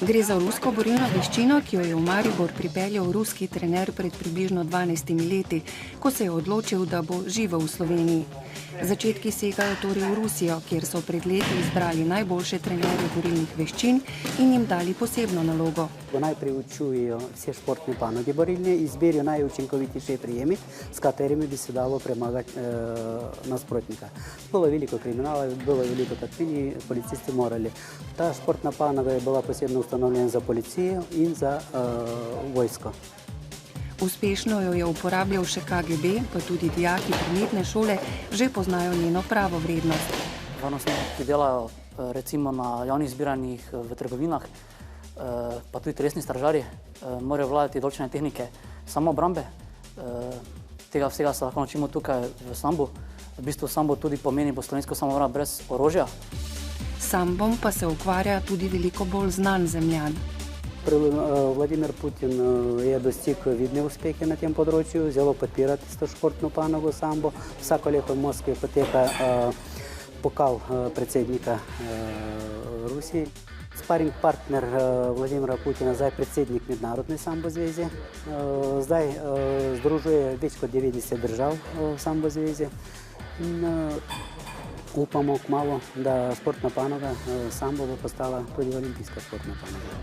Gre za rusko borilno veščino, ki jo je v Maribor pripeljal ruski trener pred približno 12 leti, ko se je odločil, da bo živel v Sloveniji. Začetki segajo torej v Rusijo, kjer so pred leti izbrali najboljše trenerje borilnih veščin in jim dali posebno nalogo. Najprej učujejo vse športne panoge borilne, izberijo najučinkovitejše prijemi, s katerimi bi se dalo premagati nasprotnika. Bilo veliko kriminala, bilo veliko takvini, policisti morali. Ta športna panoga je bila posebno ustanovljena za policijo in za vojsko. Uspešno jo je uporabljal še KGB, pa tudi dijaki primetne šole že poznajo njeno pravo vrednost. Varnostniki, ki delajo recimo na javnih zbiranjih v trgovinah, pa tudi resni stražarji, morajo vladati določene tehnike samoobrambe. Tega vsega se lahko naučimo tukaj v sambu. V bistvu sambo tudi pomeni bo slovensko samoobramba brez orožja. Sambom pa se ukvarja tudi veliko bolj znan zemljan. Vladimir Putin je dostиг vidne uspehe na tem področju, zelo podpira tisto športno panogo sambo. Vsako leto v Moskvi poteka pokal predsednika Rusije. Sparing partner Vladimira Putina, zdaj predsednik Mednarodne sambo zveze. Zdaj združuje več kot 90 držav v sambo zveze. Upamo kmalu, da športna panoga sambo bo postala tudi olimpijska športna panoga.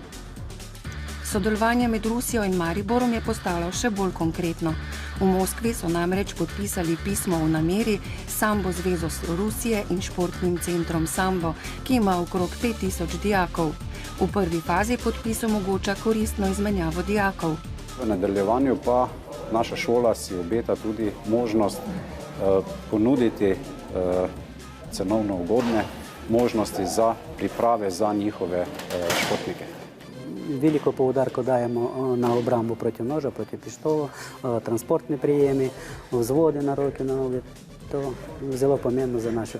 Sodelovanje med Rusijo in Mariborom je postalo še bolj konkretno. V Moskvi so namreč podpisali pismo o nameri s Sambo zvezo Rusije in športnim centrom Sambo, ki ima okrog 5000 dijakov. V prvi fazi podpis omogoča koristno izmenjavo dijakov. V nadaljevanju pa naša šola si obeta tudi možnost ponuditi cenovno ugodne možnosti za priprave za njihove športnike. Veliko poudarko dajemo na obrambo proti noža, proti pištolu, transportni prijemi, vzvode na roke, na noge. To je zelo pomembno za naše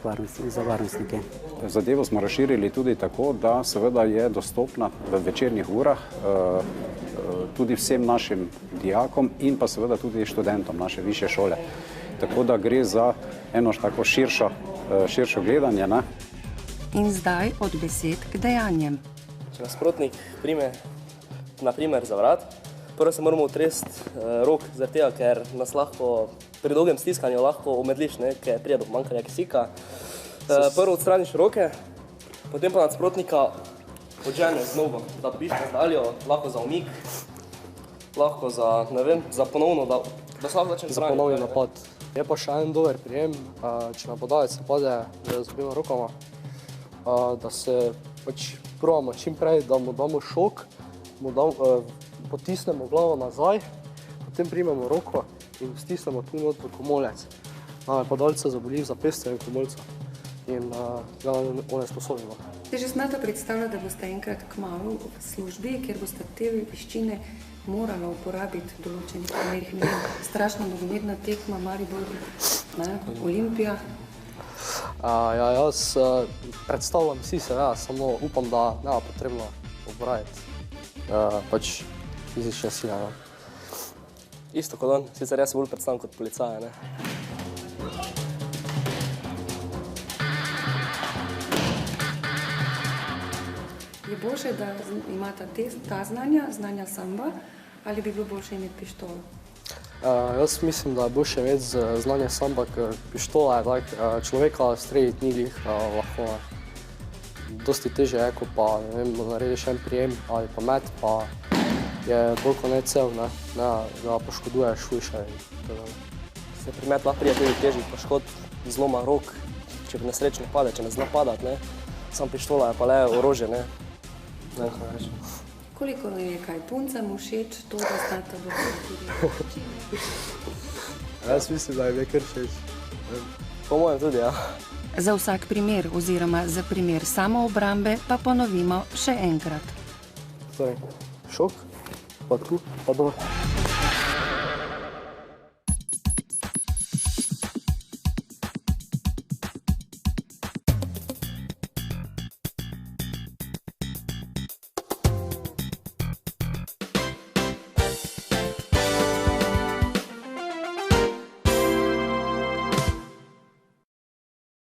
varnostnike. Zadevo smo razširili tudi tako, da seveda je dostopna v večernih urah tudi vsem našim dijakom in pa seveda tudi študentom naše višje šole. Tako da gre za eno tako širšo gledanje. In zdaj od besed k dejanjem. Če nasprotnik prime, naprimer, za vrat, prvo se moramo utresti rok, zaradi tega, ker nas lahko pri dolgem stiskanju lahko omedliš, ker pride do pomanjkanja kisika. Prvo odstraniš roke, potem pa nasprotnika odženeš z nogo, da dobiš razdaljo, lahko za umik, lahko za, ne vem, za ponovno, da se lahko začne za ponovni napad. Je pa še en dober prijem, če napadalec napade z obema rokama, da se probamo čim prej, da mu damo šok, potisnemo glavo nazaj, potem primemo roko in stisnemo tu not v komolec. Napadalca zaboli v zapestje in komolca in ga onesposobimo. Te že znate predstavljati, da boste enkrat kmalu v službi, kjer boste te veščine morali uporabiti v določenih primerih. Strašno nogometna tekma, Maribor, Olimpija. Jaz predstavljam si se, samo upam, da nema potrebno uporabiti fizične sile. Isto kot on, sicer jaz se bolj predstavljam kot policaja. Je boljše, da imata ta znanja samba, ali bi bilo boljše imeti pištolo? Jaz mislim, da je boljše imeti znanje samba, ker pištola je tak, človeka streljiti ni glih lahko. Dosti teže je, ko pa narediš en prijem ali pa met, pa je bolj kot ne cel, da poškoduješ hujše. Se pri met lahko prije tudi težjih poškodb, zloma rok, če bi nesrečno pade, če ne zna padati. Sam pištola je pa le orožje. Koliko je kaj puncem všeč to, da znate tudi? Jaz mislim, da je kar všeč. Po mojem tudi, ja. Za vsak primer oziroma za primer samoobrambe pa ponovimo še enkrat. Šok, pa tu, pa dol.